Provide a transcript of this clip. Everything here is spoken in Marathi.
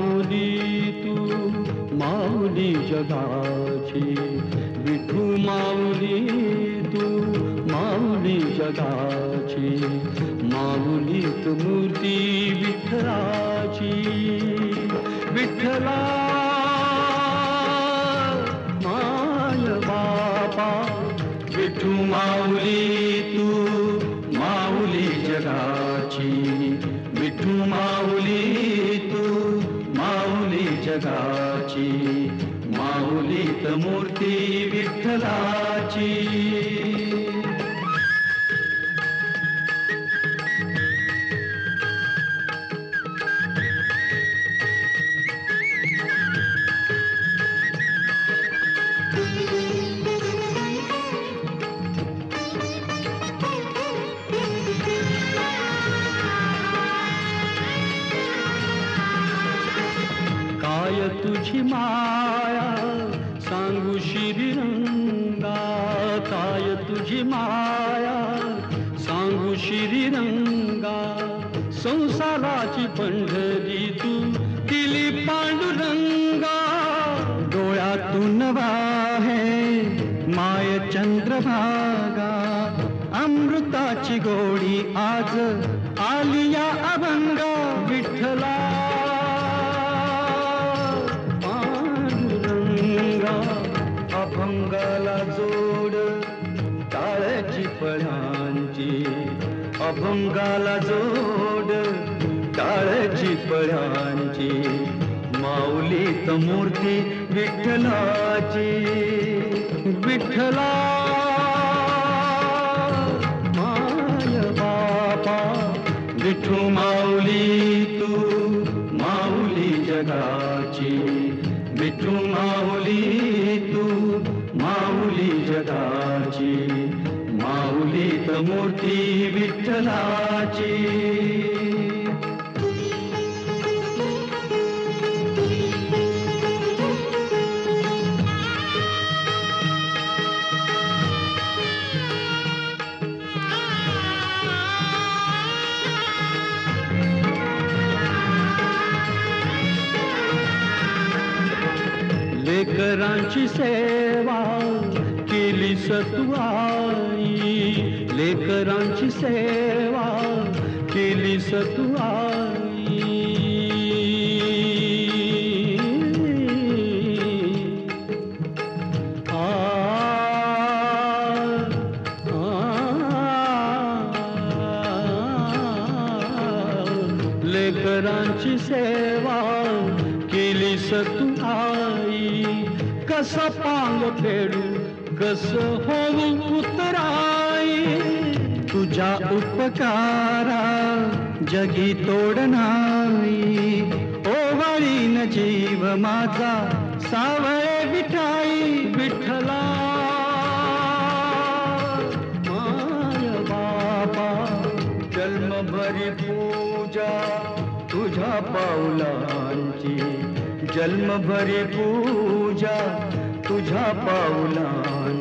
माऊली तू माऊली जगाची, विठू माऊली तू माऊली जगाची, माऊलीत मूर्ती विठ्ठलाची. विठ्ठला माय बापा, विठू माऊली तू माऊली जगाची, विठू माऊली तू माऊली जगाची, माऊलीत मूर्ती विठ्ठलाची. काय तुझी माया सांगू श्रीरंगा, काय तुझी माया सांगू श्रीरंगा, संसाराची पंढरी तू केली पांडुरंगा. डोळ्यातून वाहे माय चंद्रभागा, अमृताची गोडी आज आली या अभंगा. विठ्ठला अभंगाला जोड टाळ्याची पळ्यांची, अभंगाला जोड टाळ्याची पळ्यांची, माऊलीत मूर्ती विठ्ठलाची. विठ्ठला माय बापा, विठू माऊली तू माऊली जगाची, विठू माऊली तू माऊली जगाची, माऊलीत मूर्ती विठ्ठलाची. लेकरांची सेवा केली सतुआई, लेकरांची सेवा केली सतुआई. लेकरांची सेवा केली सतुआई, कस पांग फेडू कस होऊ उतराई. तुझ्या उपकारा जगी तोड नाही, ओवाळीन जीव माझा सावळे विठाई. विठ्ठला माय बापा, जन्मभरी पूजा तुझ्या पाऊलांची, जन्मभरी पूजा तुझ्या पाऊलांची,